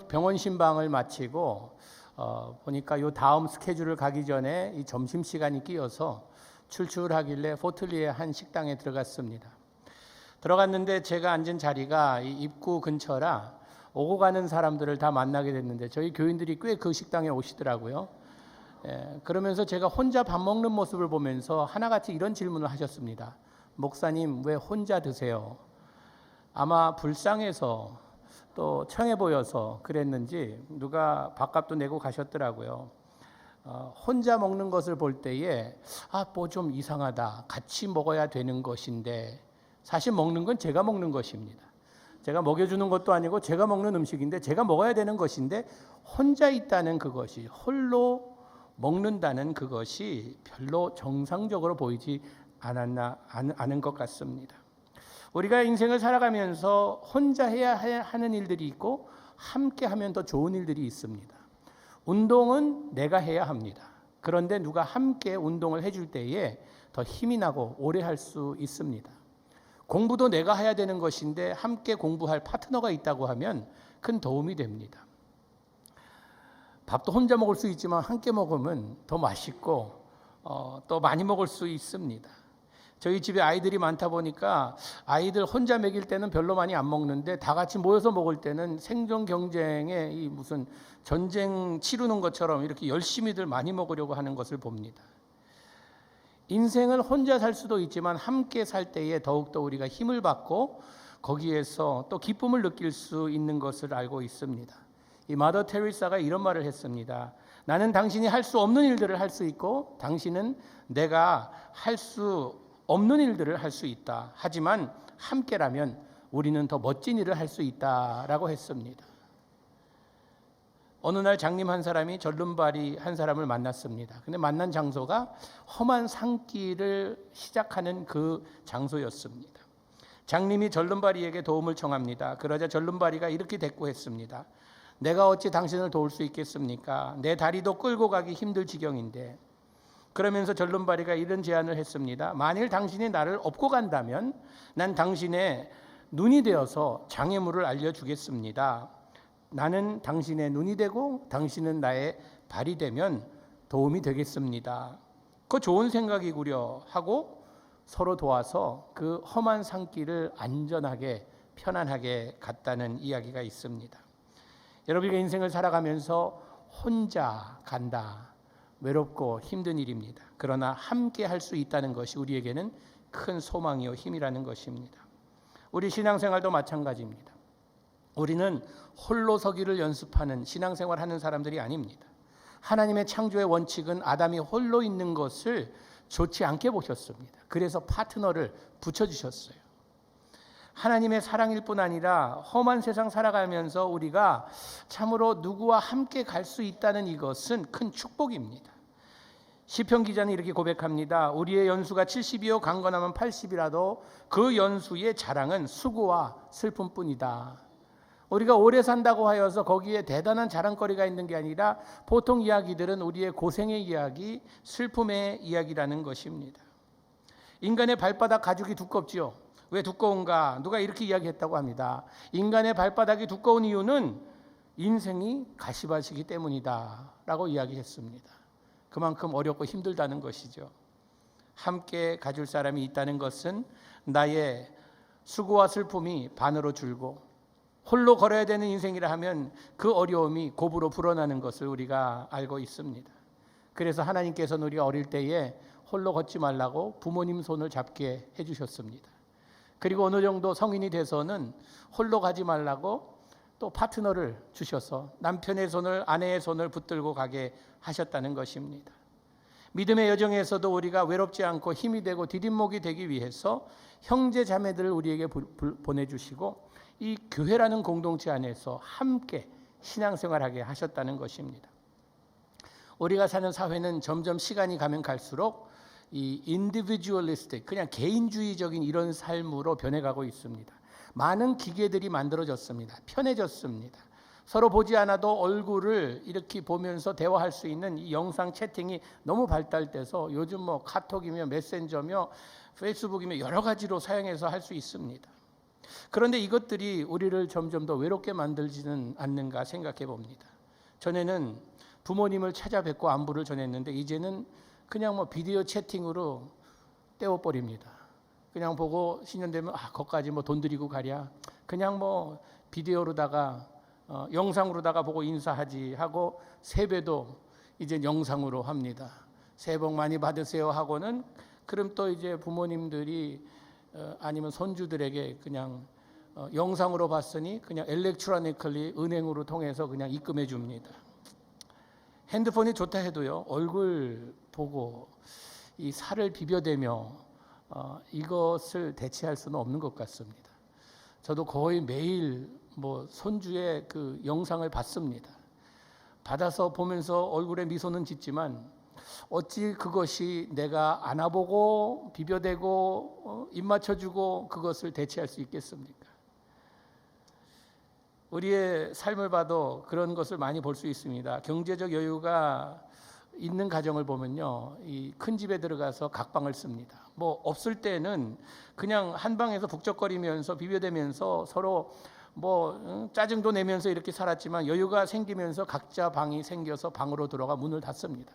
병원 신방을 마치고 보니까 요 다음 스케줄을 가기 전에 이 점심 시간이 끼어서 출출하길래 포틀리의 한 식당에 들어갔습니다. 들어갔는데 제가 앉은 자리가 이 입구 근처라 오고 가는 사람들을 다 만나게 됐는데 저희 교인들이 꽤 그 식당에 오시더라고요. 그러면서 제가 혼자 밥 먹는 모습을 보면서 하나같이 이런 질문을 하셨습니다. 목사님, 왜 혼자 드세요? 아마 불쌍해서 또 청해 보여서 그랬는지 누가 밥값도 내고 가셨더라고요. 혼자 먹는 것을 볼 때에 뭐 좀 이상하다. 같이 먹어야 되는 것인데 사실 먹는 건 제가 먹는 것입니다. 제가 먹여주는 것도 아니고 제가 먹는 음식인데 제가 먹어야 되는 것인데 혼자 있다는 그것이, 홀로 먹는다는 그것이 별로 정상적으로 보이지 않은 것 같습니다. 우리가 인생을 살아가면서 혼자 해야 하는 일들이 있고 함께 하면 더 좋은 일들이 있습니다. 운동은 내가 해야 합니다. 그런데 누가 함께 운동을 해줄 때에 더 힘이 나고 오래 할 수 있습니다. 공부도 내가 해야 되는 것인데 함께 공부할 파트너가 있다고 하면 큰 도움이 됩니다. 밥도 혼자 먹을 수 있지만 함께 먹으면 더 맛있고 또 많이 먹을 수 있습니다. 저희 집에 아이들이 많다 보니까 아이들 혼자 먹일 때는 별로 많이 안 먹는데 다 같이 모여서 먹을 때는 생존 경쟁에 이 무슨 전쟁 치르는 것처럼 이렇게 열심히들 많이 먹으려고 하는 것을 봅니다. 인생을 혼자 살 수도 있지만 함께 살 때에 더욱더 우리가 힘을 받고 거기에서 또 기쁨을 느낄 수 있는 것을 알고 있습니다. 이 마더 테레사가 이런 말을 했습니다. 나는 당신이 할 수 없는 일들을 할 수 있고 당신은 내가 할 수 없는 일들을 할 수 있다. 하지만 함께라면 우리는 더 멋진 일을 할 수 있다라고 했습니다. 어느 날 장님 한 사람이 절름발이 한 사람을 만났습니다. 근데 만난 장소가 험한 산길을 시작하는 그 장소였습니다. 장님이 절름발이에게 도움을 청합니다. 그러자 절름발이가 이렇게 대꾸했습니다. 내가 어찌 당신을 도울 수 있겠습니까? 내 다리도 끌고 가기 힘들 지경인데. 그러면서 절름발이가 이런 제안을 했습니다. 만일 당신이 나를 업고 간다면 난 당신의 눈이 되어서 장애물을 알려주겠습니다. 나는 당신의 눈이 되고 당신은 나의 발이 되면 도움이 되겠습니다. 그거 좋은 생각이구려 하고 서로 도와서 그 험한 산길을 안전하게 편안하게 갔다는 이야기가 있습니다. 여러분의 인생을 살아가면서 혼자 간다. 외롭고 힘든 일입니다. 그러나 함께 할 수 있다는 것이 우리에게는 큰 소망이요 힘이라는 것입니다. 우리 신앙생활도 마찬가지입니다. 우리는 홀로 서기를 연습하는 신앙생활 하는 사람들이 아닙니다. 하나님의 창조의 원칙은 아담이 홀로 있는 것을 좋지 않게 보셨습니다. 그래서 파트너를 붙여주셨어요. 하나님의 사랑일 뿐 아니라 험한 세상 살아가면서 우리가 참으로 누구와 함께 갈 수 있다는 이것은 큰 축복입니다. 시편 기자는 이렇게 고백합니다. 우리의 연수가 70이요 강건하면 80이라도 그 연수의 자랑은 수고와 슬픔뿐이다. 우리가 오래 산다고 하여서 거기에 대단한 자랑거리가 있는 게 아니라 보통 이야기들은 우리의 고생의 이야기, 슬픔의 이야기라는 것입니다. 인간의 발바닥 가죽이 두껍지요. 왜 두꺼운가? 누가 이렇게 이야기했다고 합니다. 인간의 발바닥이 두꺼운 이유는 인생이 가시밭이기 때문이다 라고 이야기했습니다. 그만큼 어렵고 힘들다는 것이죠. 함께 가줄 사람이 있다는 것은 나의 수고와 슬픔이 반으로 줄고 홀로 걸어야 되는 인생이라 하면 그 어려움이 곱으로 불어나는 것을 우리가 알고 있습니다. 그래서 하나님께서는 우리가 어릴 때에 홀로 걷지 말라고 부모님 손을 잡게 해주셨습니다. 그리고 어느 정도 성인이 돼서는 홀로 가지 말라고 또 파트너를 주셔서 남편의 손을 아내의 손을 붙들고 가게 하셨다는 것입니다. 믿음의 여정에서도 우리가 외롭지 않고 힘이 되고 디딤목이 되기 위해서 형제 자매들을 우리에게 보내주시고 이 교회라는 공동체 안에서 함께 신앙생활하게 하셨다는 것입니다. 우리가 사는 사회는 점점 시간이 가면 갈수록 이 individualistic, 그냥 개인주의적인 이런 삶으로 변해가고 있습니다. 많은 기계들이 만들어졌습니다. 편해졌습니다. 서로 보지 않아도 얼굴을 이렇게 보면서 대화할 수 있는 이 영상 채팅이 너무 발달돼서 요즘 뭐 카톡이며 메신저며 페이스북이며 여러 가지로 사용해서 할 수 있습니다. 그런데 이것들이 우리를 점점 더 외롭게 만들지는 않는가 생각해 봅니다. 전에는 부모님을 찾아뵙고 안부를 전했는데 이제는 그냥 뭐 비디오 채팅으로 떼어버립니다. 그냥 보고 신년되면 거기까지 뭐 돈 들이고 가랴. 그냥 뭐 비디오로다가 영상으로다가 보고 인사하지 하고 세배도 이제 영상으로 합니다. 새해 복 많이 받으세요 하고는 그럼 또 이제 부모님들이 아니면 손주들에게 그냥 영상으로 봤으니 그냥 일렉트로니컬리 은행으로 통해서 그냥 입금해 줍니다. 핸드폰이 좋다 해도요, 얼굴 보고 이 살을 비벼대며 이것을 대체할 수는 없는 것 같습니다. 저도 거의 매일 뭐 손주의 그 영상을 받습니다. 받아서 보면서 얼굴에 미소는 짓지만 어찌 그것이 내가 안아보고 비벼대고 입 맞춰주고 그것을 대체할 수 있겠습니까? 우리의 삶을 봐도 그런 것을 많이 볼 수 있습니다. 경제적 여유가 있는 가정을 보면요, 이 큰 집에 들어가서 각방을 씁니다. 뭐 없을 때는 그냥 한 방에서 북적거리면서 비벼대면서 서로 뭐 짜증도 내면서 이렇게 살았지만 여유가 생기면서 각자 방이 생겨서 방으로 들어가 문을 닫습니다.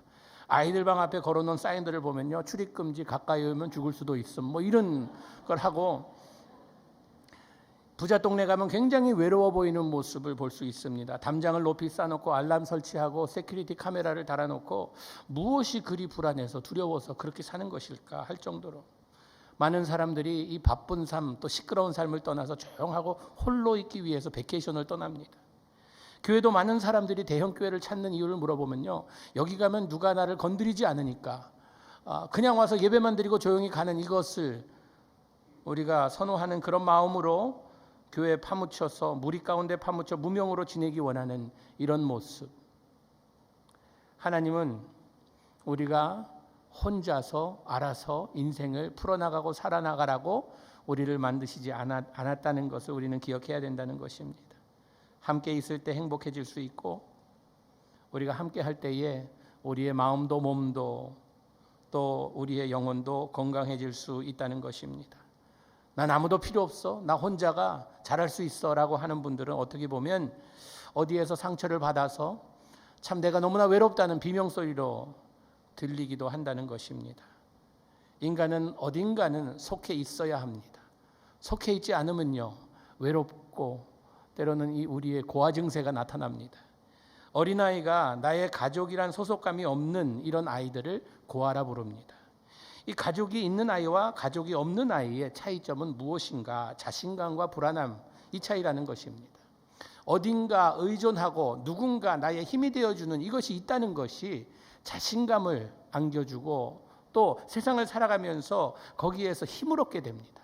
아이들 방 앞에 걸어놓은 사인들을 보면요, 출입금지, 가까이 오면 죽을 수도 있음, 뭐 이런 걸 하고, 부자 동네 가면 굉장히 외로워 보이는 모습을 볼 수 있습니다. 담장을 높이 쌓아놓고 알람 설치하고 세큐리티 카메라를 달아놓고 무엇이 그리 불안해서 두려워서 그렇게 사는 것일까 할 정도로 많은 사람들이 이 바쁜 삶, 또 시끄러운 삶을 떠나서 조용하고 홀로 있기 위해서 베케이션을 떠납니다. 교회도 많은 사람들이 대형 교회를 찾는 이유를 물어보면요, 여기 가면 누가 나를 건드리지 않으니까 그냥 와서 예배만 드리고 조용히 가는 이것을 우리가 선호하는 그런 마음으로 교회에 파묻혀서 무리 가운데 파묻혀 무명으로 지내기 원하는 이런 모습. 하나님은 우리가 혼자서 알아서 인생을 풀어나가고 살아나가라고 우리를 만드시지 않았다는 것을 우리는 기억해야 된다는 것입니다. 함께 있을 때 행복해질 수 있고, 우리가 함께 할 때에 우리의 마음도 몸도 또 우리의 영혼도 건강해질 수 있다는 것입니다. 난 아무도 필요 없어, 나 혼자가 잘할 수 있어 라고 하는 분들은 어떻게 보면 어디에서 상처를 받아서 참 내가 너무나 외롭다는 비명소리로 들리기도 한다는 것입니다. 인간은 어딘가는 속해 있어야 합니다. 속해 있지 않으면요, 외롭고 때로는 이 우리의 고아 증세가 나타납니다. 어린아이가 나의 가족이란 소속감이 없는 이런 아이들을 고아라 부릅니다. 이 가족이 있는 아이와 가족이 없는 아이의 차이점은 무엇인가? 자신감과 불안함, 이 차이라는 것입니다. 어딘가 의존하고 누군가 나의 힘이 되어주는 이것이 있다는 것이 자신감을 안겨주고 또 세상을 살아가면서 거기에서 힘을 얻게 됩니다.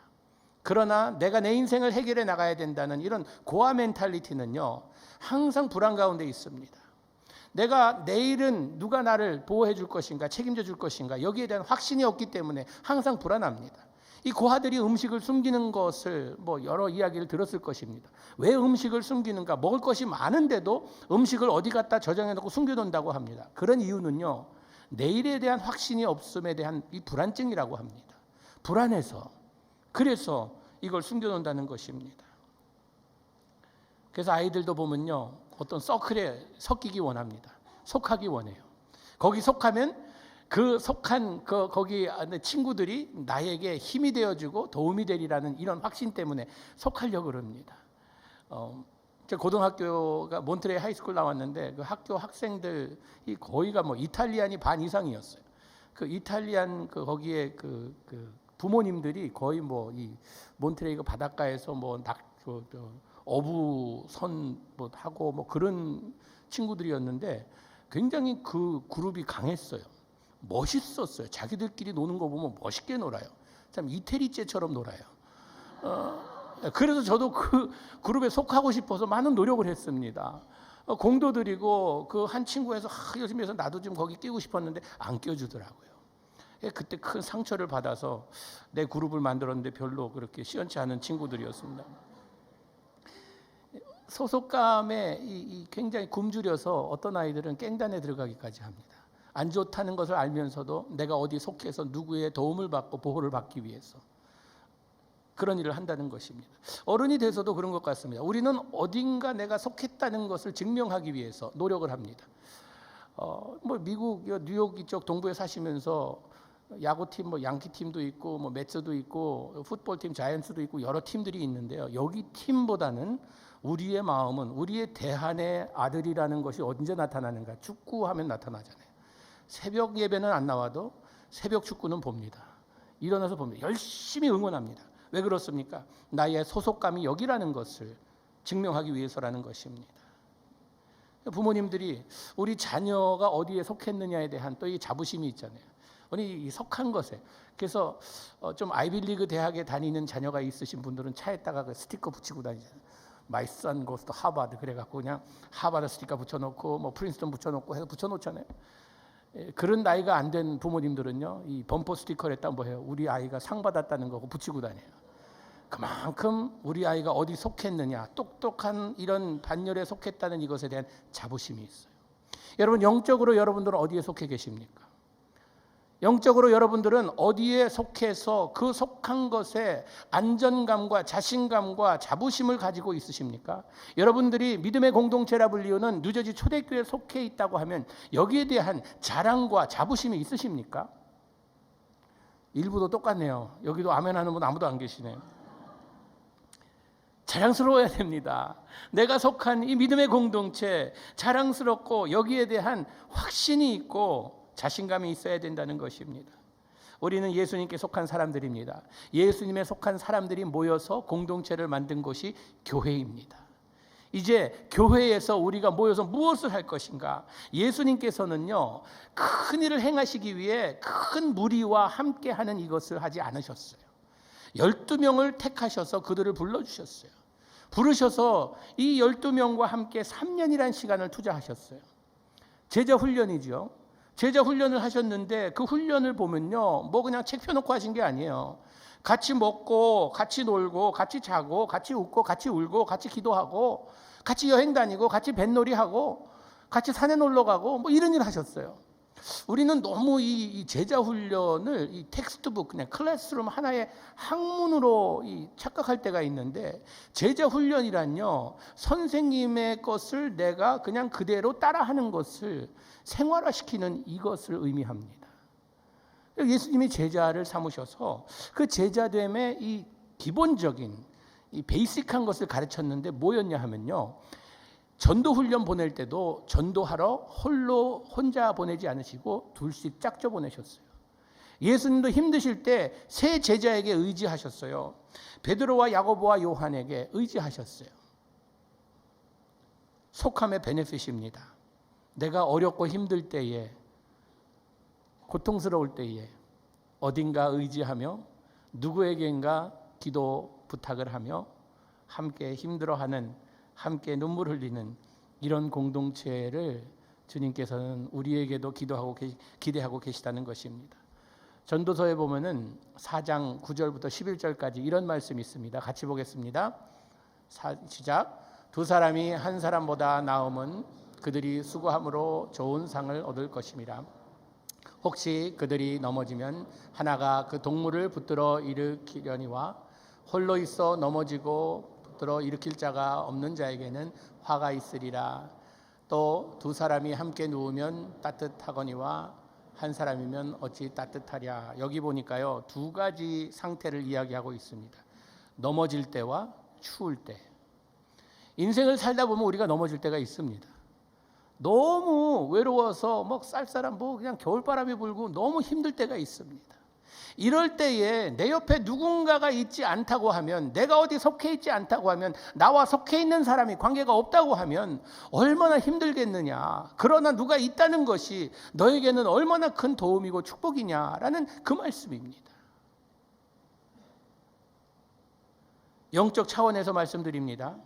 그러나 내가 내 인생을 해결해 나가야 된다는 이런 고아 멘탈리티는요, 항상 불안 가운데 있습니다. 내가 내일은 누가 나를 보호해 줄 것인가, 책임져 줄 것인가, 여기에 대한 확신이 없기 때문에 항상 불안합니다. 이 고아들이 음식을 숨기는 것을 여러 이야기를 들었을 것입니다. 왜 음식을 숨기는가? 먹을 것이 많은데도 음식을 어디 갖다 저장해 놓고 숨겨놓는다고 합니다. 그런 이유는요, 내일에 대한 확신이 없음에 대한 이 불안증이라고 합니다. 불안해서, 그래서 이걸 숨겨놓는다는 것입니다. 그래서 아이들도 보면요, 어떤 서클에 섞이기 원합니다. 속하기 원해요. 거기 속하면 그 속한 거기 친구들이 나에게 힘이 되어주고 도움이 되리라는 이런 확신 때문에 속하려고 그럽니다. 제 고등학교가 몬트레이 하이스쿨 나왔는데 그 학교 학생들이 거의가 이탈리안이 반 이상이었어요. 그 이탈리안 거기에 그 부모님들이 거의 이 몬트레이 바닷가에서 어부선 하고 그런 친구들이었는데 굉장히 그 그룹이 강했어요. 멋있었어요. 자기들끼리 노는 거 보면 멋있게 놀아요. 참 이태리째처럼 놀아요. 그래서 저도 그 그룹에 속하고 싶어서 많은 노력을 했습니다. 공도 들이고 그 한 친구에서 열심히 해서 나도 좀 거기 끼고 싶었는데 안 껴주더라고요. 그때 큰 상처를 받아서 내 그룹을 만들었는데 별로 그렇게 시원치 않은 친구들이었습니다. 소속감에 굉장히 굶주려서 어떤 아이들은 깽단에 들어가기까지 합니다. 안 좋다는 것을 알면서도 내가 어디 속해서 누구의 도움을 받고 보호를 받기 위해서. 그런 일을 한다는 것입니다. 어른이 돼서도 그런 것 같습니다. 우리는 어딘가 내가 속했다는 것을 증명하기 위해서 노력을 합니다. 뭐 미국 뉴욕 이쪽 동부에 사시면서 야구팀 뭐 양키팀도 있고 뭐 매츠도 있고 풋볼팀 자이언츠도 있고 여러 팀들이 있는데요. 여기 팀보다는 우리의 마음은 우리의 대한의 아들이라는 것이 언제 나타나는가? 축구하면 나타나잖아요. 새벽 예배는 안 나와도 새벽 축구는 봅니다. 일어나서 봅니다. 열심히 응원합니다. 왜 그렇습니까? 나의 소속감이 여기라는 것을 증명하기 위해서라는 것입니다. 부모님들이 우리 자녀가 어디에 속했느냐에 대한 또 이 자부심이 있잖아요. 이 속한 것에. 그래서 좀 아이비리그 대학에 다니는 자녀가 있으신 분들은 차에다가 그 스티커 붙이고 다니잖아요. My son goes to 하버드. 그래갖고 그냥 하버드 스티커 붙여놓고 뭐 프린스턴 붙여놓고 해서 붙여놓잖아요. 그런 나이가 안 된 부모님들은요, 이 범퍼 스티커를 뭐 해요? 우리 아이가 상 받았다는 거고 붙이고 다녀요. 그만큼 우리 아이가 어디 속했느냐, 똑똑한 이런 반열에 속했다는 이것에 대한 자부심이 있어요. 여러분, 영적으로 여러분들은 어디에 속해 계십니까? 영적으로 여러분들은 어디에 속해서 그 속한 것에 안전감과 자신감과 자부심을 가지고 있으십니까? 여러분들이 믿음의 공동체라 불리우는 뉴저지 초대교회에 속해 있다고 하면 여기에 대한 자랑과 자부심이 있으십니까? 일부도 똑같네요. 여기도 아멘 하는 분 아무도 안 계시네요. 자랑스러워야 됩니다. 내가 속한 이 믿음의 공동체 자랑스럽고 여기에 대한 확신이 있고 자신감이 있어야 된다는 것입니다. 우리는 예수님께 속한 사람들입니다. 예수님에 속한 사람들이 모여서 공동체를 만든 곳이 교회입니다. 이제 교회에서 우리가 모여서 무엇을 할 것인가? 예수님께서는요, 큰 일을 행하시기 위해 큰 무리와 함께 하는 이것을 하지 않으셨어요. 12명을 택하셔서 그들을 불러주셨어요. 부르셔서 이 12명과 함께 3년이라는 시간을 투자하셨어요. 제자 훈련이죠. 제자 훈련을 하셨는데 그 훈련을 보면요, 뭐 그냥 책 펴놓고 하신 게 아니에요. 같이 먹고 같이 놀고 같이 자고 같이 웃고 같이 울고 같이 기도하고 같이 여행 다니고 같이 뱃놀이하고 같이 산에 놀러 가고 뭐 이런 일 하셨어요. 우리는 너무 이 제자 훈련을 이 텍스트북 그냥 클래스룸 하나의 학문으로 착각할 때가 있는데, 제자 훈련이란요, 선생님의 것을 내가 그냥 그대로 따라하는 것을 생활화시키는 이것을 의미합니다. 예수님이 제자를 삼으셔서 그 제자됨의 이 기본적인 이 베이직한 것을 가르쳤는데 뭐였냐 하면요, 전도훈련 보낼 때도 전도하러 혼자 보내지 않으시고 둘씩 짝져 보내셨어요. 예수님도 힘드실 때 세 제자에게 의지하셨어요. 베드로와 야고보와 요한에게 의지하셨어요. 속함의 베네핏입니다. 내가 어렵고 힘들 때에, 고통스러울 때에 어딘가 의지하며 누구에게인가 기도 부탁을 하며 함께 힘들어하는, 함께 눈물 흘리는 이런 공동체를 주님께서는 우리에게도 기대하고 계시다는 것입니다. 전도서에 보면은 4장 9절부터 11절까지 이런 말씀이 있습니다. 같이 보겠습니다. 시작. 두 사람이 한 사람보다 나음은 그들이 수고함으로 좋은 상을 얻을 것임이라. 혹시 그들이 넘어지면 하나가 그 동물을 붙들어 일으키려니와 홀로 있어 넘어지고 붙들어 일으킬 자가 없는 자에게는 화가 있으리라. 또 두 사람이 함께 누우면 따뜻하거니와 한 사람이면 어찌 따뜻하랴. 여기 보니까요, 두 가지 상태를 이야기하고 있습니다. 넘어질 때와 추울 때. 인생을 살다 보면 우리가 넘어질 때가 있습니다. 너무 외로워서 뭐 쌀쌀한 뭐 그냥 겨울바람이 불고 너무 힘들 때가 있습니다. 이럴 때에 내 옆에 누군가가 있지 않다고 하면, 내가 어디 속해 있지 않다고 하면, 나와 속해 있는 사람이 관계가 없다고 하면 얼마나 힘들겠느냐. 그러나 누가 있다는 것이 너에게는 얼마나 큰 도움이고 축복이냐라는 그 말씀입니다. 영적 차원에서 말씀드립니다.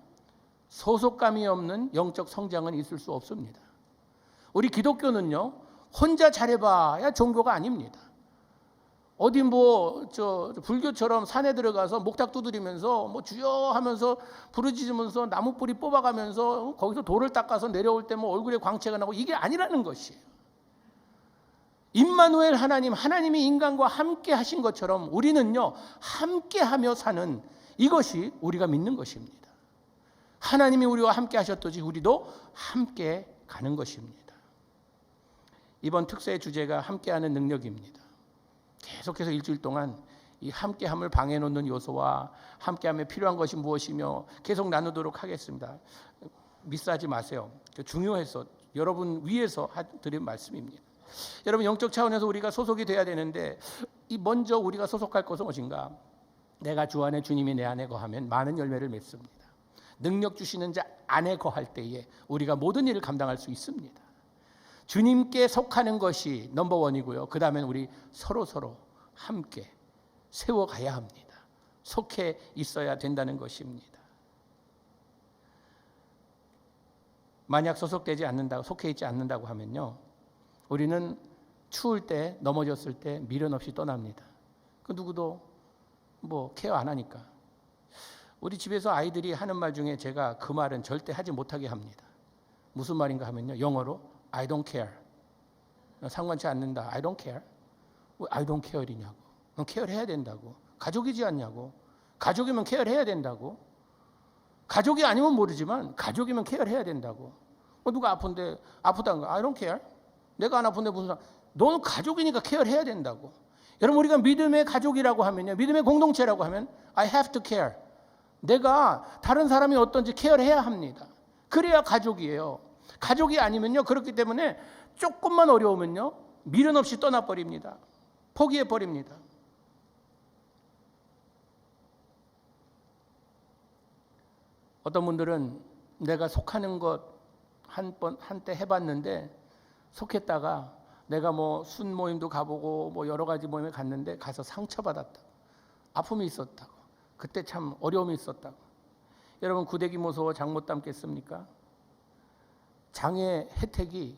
소속감이 없는 영적 성장은 있을 수 없습니다. 우리 기독교는요, 혼자 잘해봐야 종교가 아닙니다. 어디 불교처럼 산에 들어가서 목탁 두드리면서 뭐 주여 하면서 부르짖으면서 나무 뿌리 뽑아가면서 거기서 돌을 닦아서 내려올 때 뭐 얼굴에 광채가 나고, 이게 아니라는 것이에요. 임마누엘 하나님, 하나님이 인간과 함께 하신 것처럼 우리는요, 함께 하며 사는 이것이 우리가 믿는 것입니다. 하나님이 우리와 함께 하셨듯이 우리도 함께 가는 것입니다. 이번 특세의 주제가 함께하는 능력입니다. 계속해서 일주일 동안 이 함께함을 방해놓는 요소와 함께함에 필요한 것이 무엇이며 계속 나누도록 하겠습니다. 미스하지 마세요. 중요해서 여러분 위해서 드린 말씀입니다. 여러분, 영적 차원에서 우리가 소속이 돼야 되는데 먼저 우리가 소속할 것은 무엇인가? 내가 주 안에, 주님이 내 안에 거하면 많은 열매를 맺습니다. 능력 주시는 자 안에 거할 때에 우리가 모든 일을 감당할 수 있습니다. 주님께 속하는 것이 넘버원이고요. 그 다음엔 우리 서로 함께 세워가야 합니다. 속해 있어야 된다는 것입니다. 만약 소속되지 않는다고, 속해 있지 않는다고 하면요, 우리는 추울 때, 넘어졌을 때 미련 없이 떠납니다. 그 누구도 케어 안 하니까. 우리 집에서 아이들이 하는 말 중에 제가 그 말은 절대 하지 못하게 합니다. 무슨 말인가 하면요, 영어로 I don't care. 상관치 않는다. I don't care. 왜 I don't care이냐고. 넌 케어를 해야 된다고. 가족이지 않냐고. 가족이면 케어를 해야 된다고. 가족이 아니면 모르지만 가족이면 케어를 해야 된다고. 누가 아픈데 아프다는 거 I don't care. 내가 안 아픈데 무슨 너는 가족이니까 케어를 해야 된다고. 여러분, 우리가 믿음의 가족이라고 하면요, 믿음의 공동체라고 하면 I have to care. 내가 다른 사람이 어떤지 케어를 해야 합니다. 그래야 가족이에요. 가족이 아니면요, 그렇기 때문에 조금만 어려우면요, 미련 없이 떠나버립니다. 포기해버립니다. 어떤 분들은 내가 속하는 것 한때 해봤는데 속했다가 내가 순 모임도 가보고 여러 가지 모임에 갔는데 가서 상처받았다. 아픔이 있었다고. 그때 참 어려움이 있었다고. 여러분, 구데기 무서워 장 못 담겠습니까? 장의 혜택이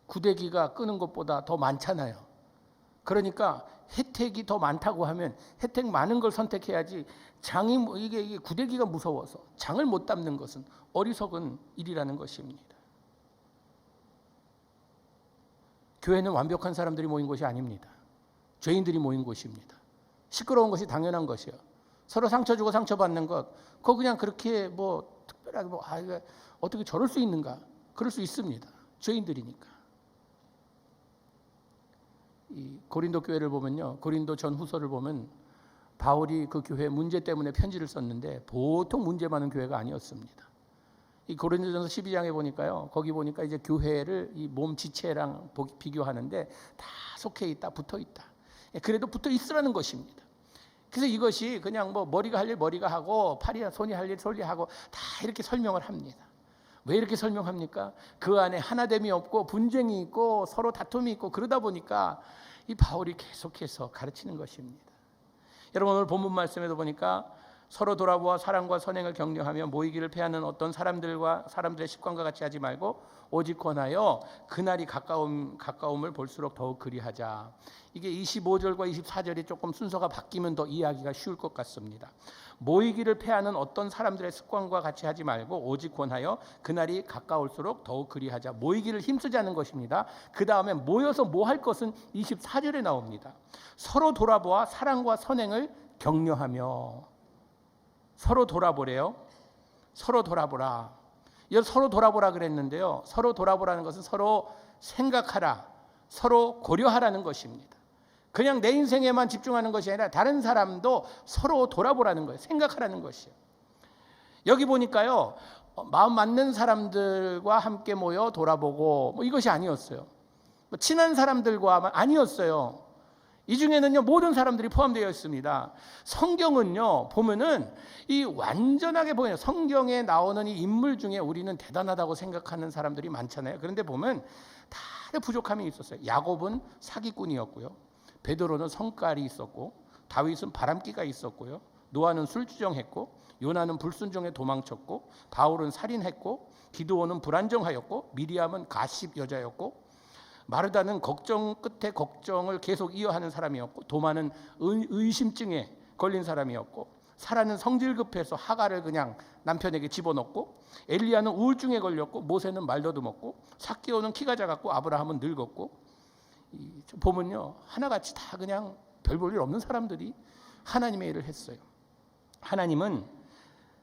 구데기가 끄는 것보다 더 많잖아요. 그러니까 혜택이 더 많다고 하면 혜택 많은 걸 선택해야지. 장이 이게 구데기가 무서워서 장을 못 담는 것은 어리석은 일이라는 것입니다. 교회는 완벽한 사람들이 모인 곳이 아닙니다. 죄인들이 모인 곳입니다. 시끄러운 것이 당연한 것이요. 서로 상처 주고 상처받는 것, 그거 그냥 그렇게 특별하게 이거 어떻게 저럴 수 있는가? 그럴 수 있습니다. 죄인들이니까. 이 고린도 교회를 보면요, 고린도 전후서를 보면 바울이 그 교회 문제 때문에 편지를 썼는데 보통 문제 많은 교회가 아니었습니다. 이 고린도전서 12장에 보니까요, 거기 보니까 이제 교회를 이 몸 지체랑 비교하는데 다 속해 있다, 붙어 있다. 그래도 붙어 있으라는 것입니다. 그래서 이것이 그냥 머리가 할 일 머리가 하고 손이 할 일 손이 하고 다 이렇게 설명을 합니다. 왜 이렇게 설명합니까? 그 안에 하나됨이 없고 분쟁이 있고 서로 다툼이 있고 그러다 보니까 이 바울이 계속해서 가르치는 것입니다. 여러분, 오늘 본문 말씀에도 보니까 서로 돌아보아 사랑과 선행을 격려하며 모이기를 패하는 어떤 사람들의 습관과 같이 하지 말고 오직 권하여 그날이 가까움을 볼수록 더욱 그리하자. 이게 25절과 24절이 조금 순서가 바뀌면 더 이해하기가 쉬울 것 같습니다. 모이기를 패하는 어떤 사람들의 습관과 같이 하지 말고 오직 권하여 그날이 가까울수록 더욱 그리하자. 모이기를 힘쓰자는 것입니다. 그 다음에 모여서 뭐 할 것은 24절에 나옵니다. 서로 돌아보아 사랑과 선행을 격려하며. 서로 돌아보래요. 서로 돌아보라. 서로 돌아보라 그랬는데요, 서로 돌아보라는 것은 서로 생각하라, 서로 고려하라는 것입니다. 그냥 내 인생에만 집중하는 것이 아니라 다른 사람도 서로 돌아보라는 거예요. 생각하라는 것이에요. 여기 보니까요, 마음 맞는 사람들과 함께 모여 돌아보고 이것이 아니었어요. 친한 사람들과 아니었어요. 이 중에는요, 모든 사람들이 포함되어 있습니다. 성경은요, 보면은 이 완전하게 보여요. 성경에 나오는 이 인물 중에 우리는 대단하다고 생각하는 사람들이 많잖아요. 그런데 보면 다 부족함이 있었어요. 야곱은 사기꾼이었고요, 베드로는 성깔이 있었고, 다윗은 바람기가 있었고요, 노아는 술주정했고, 요나는 불순종에 도망쳤고, 바울은 살인했고, 기드온은 불안정하였고, 미리암은 가십 여자였고, 마르다는 걱정 끝에 걱정을 계속 이어하는 사람이었고, 도마는 의심증에 걸린 사람이었고, 사라는 성질급해서 하가를 그냥 남편에게 집어넣고, 엘리야는 우울증에 걸렸고, 모세는 말더듬었고, 삭개오는 키가 작았고, 아브라함은 늙었고, 보면요, 하나같이 다 그냥 별 볼 일 없는 사람들이 하나님의 일을 했어요. 하나님은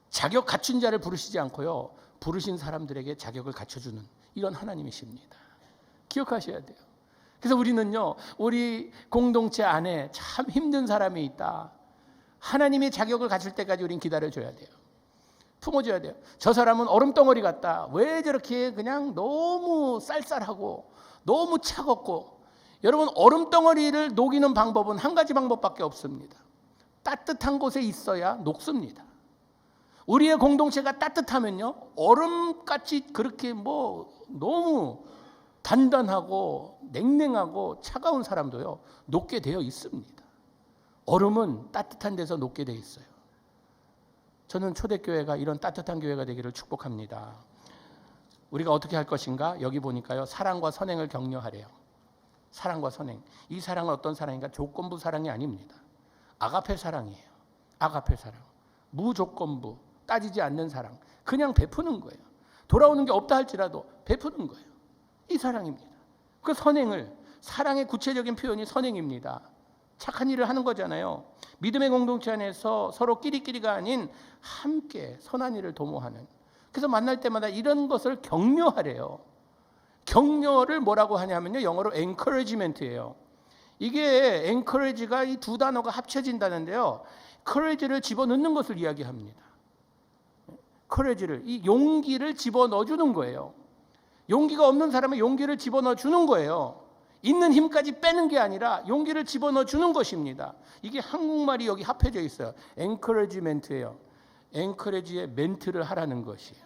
자격 갖춘 자를 부르시지 않고요, 부르신 사람들에게 자격을 갖춰주는 이런 하나님이십니다. 기억하셔야 돼요. 그래서 우리는요, 우리 공동체 안에 참 힘든 사람이 있다. 하나님의 자격을 갖출 때까지 우린 기다려줘야 돼요. 품어줘야 돼요. 저 사람은 얼음덩어리 같다. 왜 저렇게 그냥 너무 쌀쌀하고 너무 차갑고. 여러분, 얼음덩어리를 녹이는 방법은 한 가지 방법밖에 없습니다. 따뜻한 곳에 있어야 녹습니다. 우리의 공동체가 따뜻하면요, 얼음같이 그렇게 너무 단단하고 냉랭하고 차가운 사람도요, 녹게 되어 있습니다. 얼음은 따뜻한 데서 녹게 되어 있어요. 저는 초대교회가 이런 따뜻한 교회가 되기를 축복합니다. 우리가 어떻게 할 것인가? 여기 보니까요, 사랑과 선행을 격려하래요. 사랑과 선행. 이 사랑은 어떤 사랑인가? 조건부 사랑이 아닙니다. 아가페 사랑이에요. 아가페 사랑. 무조건부, 따지지 않는 사랑. 그냥 베푸는 거예요. 돌아오는 게 없다 할지라도 베푸는 거예요. 이 사랑입니다. 그 선행을, 사랑의 구체적인 표현이 선행입니다. 착한 일을 하는 거잖아요. 믿음의 공동체 안에서 서로 끼리끼리가 아닌 함께 선한 일을 도모하는. 그래서 만날 때마다 이런 것을 격려하래요. 격려를 뭐라고 하냐면요, 영어로 encouragement예요. 이게 encourage가 이 두 단어가 합쳐진다는데요, courage를 집어넣는 것을 이야기합니다. courage를, 이 용기를 집어넣어주는 거예요. 용기가 없는 사람은 용기를 집어넣어주는 거예요. 있는 힘까지 빼는 게 아니라 용기를 집어넣어주는 것입니다. 이게 한국말이 여기 합해져 있어요. encouragement예요. encourage의 멘트를 하라는 것이에요.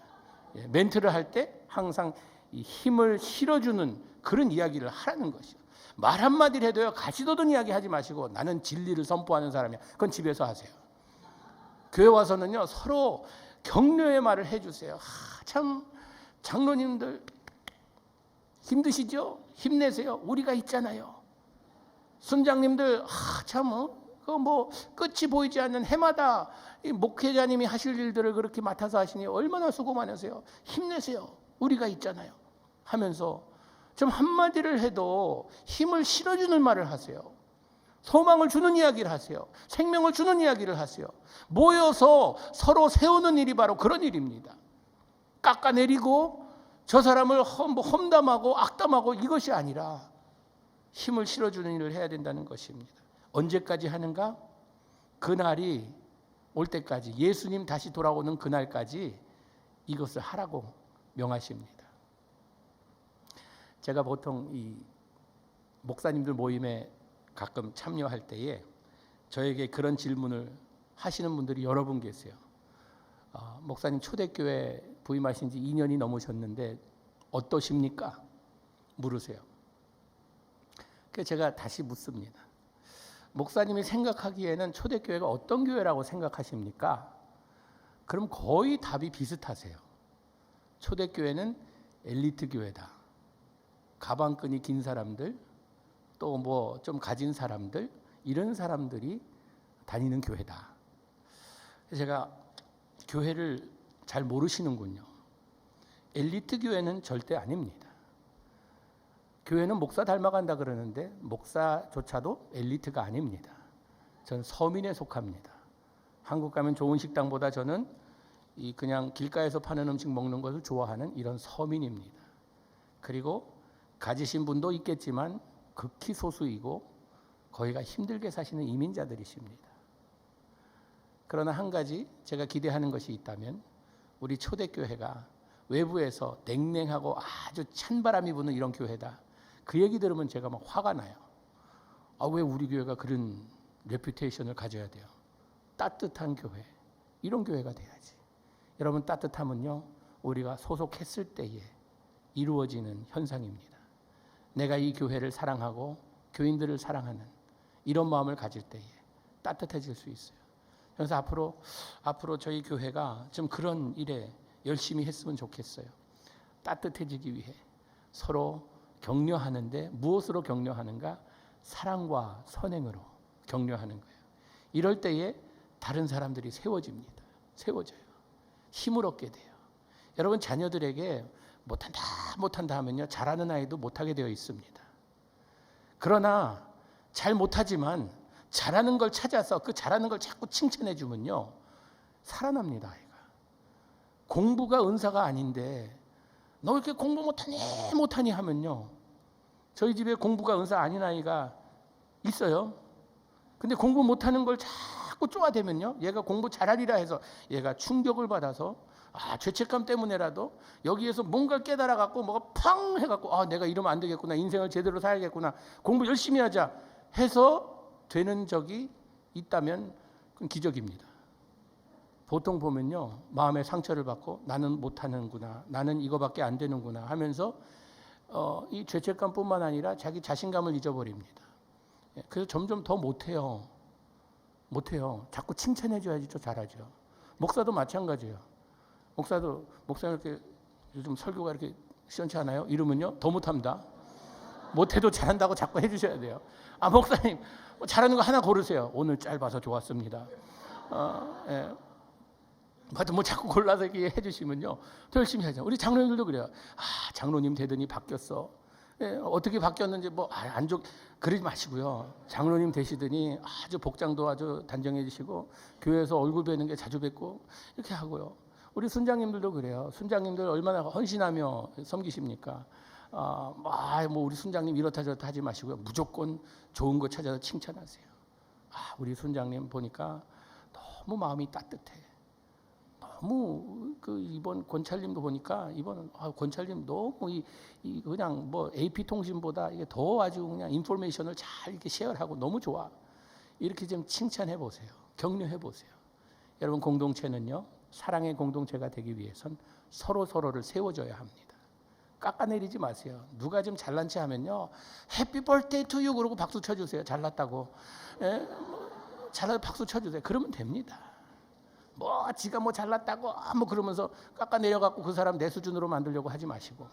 멘트를 할 때 항상 이 힘을 실어주는 그런 이야기를 하라는 것이에요. 말 한마디를 해도요, 가시돋은 이야기 하지 마시고 나는 진리를 선포하는 사람이야. 그건 집에서 하세요. 교회 와서는요, 서로 격려의 말을 해주세요. 참 장로님들 힘드시죠? 힘내세요. 우리가 있잖아요. 순장님들 참 끝이 보이지 않는 해마다 이 목회자님이 하실 일들을 그렇게 맡아서 하시니 얼마나 수고 많으세요. 힘내세요. 우리가 있잖아요. 하면서 좀 한마디를 해도 힘을 실어주는 말을 하세요. 소망을 주는 이야기를 하세요. 생명을 주는 이야기를 하세요. 모여서 서로 세우는 일이 바로 그런 일입니다. 깎아내리고 저 사람을 험담하고 악담하고 이것이 아니라 힘을 실어주는 일을 해야 된다는 것입니다. 언제까지 하는가? 그날이 올 때까지, 예수님 다시 돌아오는 그날까지 이것을 하라고 명하십니다. 제가 보통 이 목사님들 모임에 가끔 참여할 때에 저에게 그런 질문을 하시는 분들이 여러 분 계세요. 목사님, 초대교회 부임하신 지 2년이 넘으셨는데 어떠십니까? 물으세요. 그래서 제가 다시 묻습니다. 목사님이 생각하기에는 초대교회가 어떤 교회라고 생각하십니까? 그럼 거의 답이 비슷하세요. 초대교회는 엘리트 교회다. 가방끈이 긴 사람들, 또 좀 가진 사람들, 이런 사람들이 다니는 교회다. 그래서 제가 교회를 잘 모르시는군요. 엘리트 교회는 절대 아닙니다. 교회는 목사 닮아간다 그러는데 목사조차도 엘리트가 아닙니다. 전 서민에 속합니다. 한국 가면 좋은 식당보다 저는 그냥 길가에서 파는 음식 먹는 것을 좋아하는 이런 서민입니다. 그리고 가지신 분도 있겠지만 극히 소수이고 거기가 힘들게 사시는 이민자들이십니다. 그러나 한 가지 제가 기대하는 것이 있다면 우리 초대교회가 외부에서 냉랭하고 아주 찬바람이 부는 이런 교회다. 그 얘기 들으면 제가 막 화가 나요. 왜 우리 교회가 그런 레퓨테이션을 가져야 돼요? 따뜻한 교회, 이런 교회가 돼야지. 여러분, 따뜻함은요, 우리가 소속했을 때에 이루어지는 현상입니다. 내가 이 교회를 사랑하고 교인들을 사랑하는 이런 마음을 가질 때에 따뜻해질 수 있어요. 그래서 앞으로 저희 교회가 좀 그런 일에 열심히 했으면 좋겠어요. 따뜻해지기 위해 서로 격려하는데 무엇으로 격려하는가? 사랑과 선행으로 격려하는 거예요. 이럴 때에 다른 사람들이 세워집니다. 세워져요. 힘을 얻게 돼요. 여러분, 자녀들에게 못한다 하면요, 잘하는 아이도 못하게 되어 있습니다. 그러나 잘 못하지만 잘하는 걸 찾아서 그 잘하는 걸 자꾸 칭찬해 주면요, 살아납니다. 아이가. 공부가 은사가 아닌데 너 이렇게 공부 못하니 하면요, 저희 집에 공부가 은사 아닌 아이가 있어요. 근데 공부 못하는 걸 자꾸 쪼아대면요, 얘가 공부 잘하리라 해서 얘가 충격을 받아서 죄책감 때문에라도 여기에서 뭔가를 깨달아 갖고 뭐가 팡 해갖고 내가 이러면 안 되겠구나, 인생을 제대로 살아야겠구나, 공부 열심히 하자 해서 되는 적이 있다면 그건 기적입니다. 보통 보면요, 마음의 상처를 받고 나는 못하는구나, 나는 이거밖에 안 되는구나 하면서 이 죄책감뿐만 아니라 자기 자신감을 잊어버립니다. 그래서 점점 더 못해요. 자꾸 칭찬해줘야지 또 잘하죠. 목사도 마찬가지예요. 목사님 이렇게 요즘 설교가 이렇게 시원치 않아요? 이러면요, 더 못합니다. 못해도 잘한다고 자꾸 해주셔야 돼요. 목사님 잘하는 거 하나 고르세요. 오늘 짧아서 좋았습니다. 예. 뭐 자꾸 골라서 이렇게 해주시면요, 더 열심히 하죠. 우리 장로님들도 그래요. 장로님 되더니 바뀌었어. 예, 어떻게 바뀌었는지 그러지 마시고요. 장로님 되시더니 아주 복장도 아주 단정해지시고 교회에서 얼굴 뵈는 게 자주 뵙고 이렇게 하고요. 우리 순장님들도 그래요. 순장님들 얼마나 헌신하며 섬기십니까? 뭐 우리 순장님 이렇다 저렇다 하지 마시고요. 무조건 좋은 거 찾아서 칭찬하세요. 우리 순장님 보니까 너무 마음이 따뜻해. 너무 이번 권찰님도 보니까 이번 권찰님 너무 그냥 뭐 AP 통신보다 이게 더 아주 그냥 인포메이션을 잘 이렇게 쉐어하고 너무 좋아. 이렇게 좀 칭찬해 보세요. 격려해 보세요. 여러분, 공동체는요, 사랑의 공동체가 되기 위해선 서로를 세워줘야 합니다. 깎아내리지 마세요. 누가 좀 잘난 체 하면요, 해피 벌데이 투 유 그러고 박수 쳐주세요. 잘났다고. 예? 잘나서 박수 쳐주세요. 그러면 됩니다. 지가 잘났다고 그러면서 깎아내려갖고 그 사람 내 수준으로 만들려고 하지 마시고.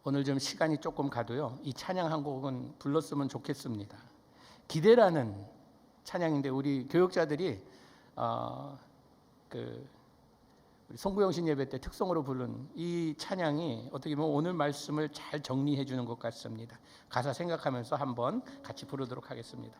오늘 좀 시간이 조금 가도요, 이 찬양 한 곡은 불렀으면 좋겠습니다. 기대라는 찬양인데 우리 교육자들이 우리 송구영신 예배 때 특송으로 부른 이 찬양이 어떻게 보면 오늘 말씀을 잘 정리해 주는 것 같습니다. 가사 생각하면서 한번 같이 부르도록 하겠습니다.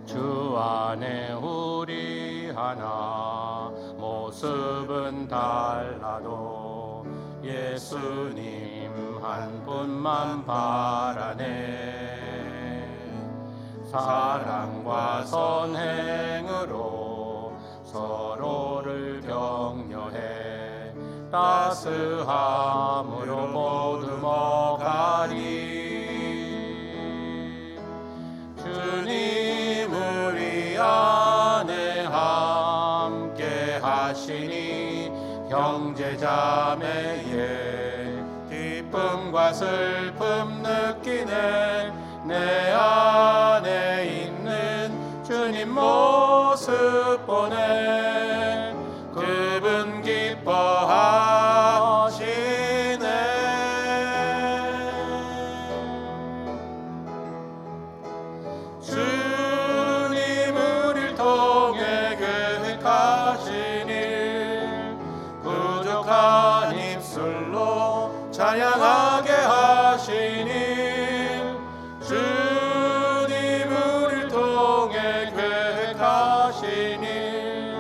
주 안에 우리 하나 모습은 달라도 예수님 한 분만 바라네. 사랑과 선행으로 서로를 격려해 따스함으로 보듬어가리. 주님 우리 안에 함께 하시니 형제자매의 기쁨과 슬픔 느끼네. 내 안에 있는 주님 모습 보네. 그분 기뻐하시네. 주님 우릴 통해 계획하신 일 부족한 입술로 찬양하게 하시니. 주님 우릴 통해 계획하신 일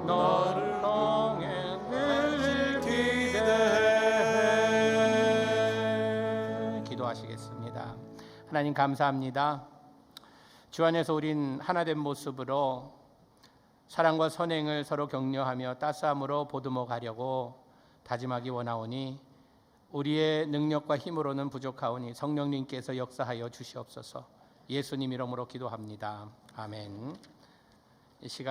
너를 통해 늘 기대해. 기도하시겠습니다. 하나님 감사합니다. 주 안에서 우린 하나된 모습으로 사랑과 선행을 서로 격려하며 따스함으로 보듬어 가려고 다짐하기 원하오니 우리의 능력과 힘으로는 부족하오니 성령님께서 역사하여 주시옵소서. 예수님 이름으로 기도합니다. 아멘. 이 시간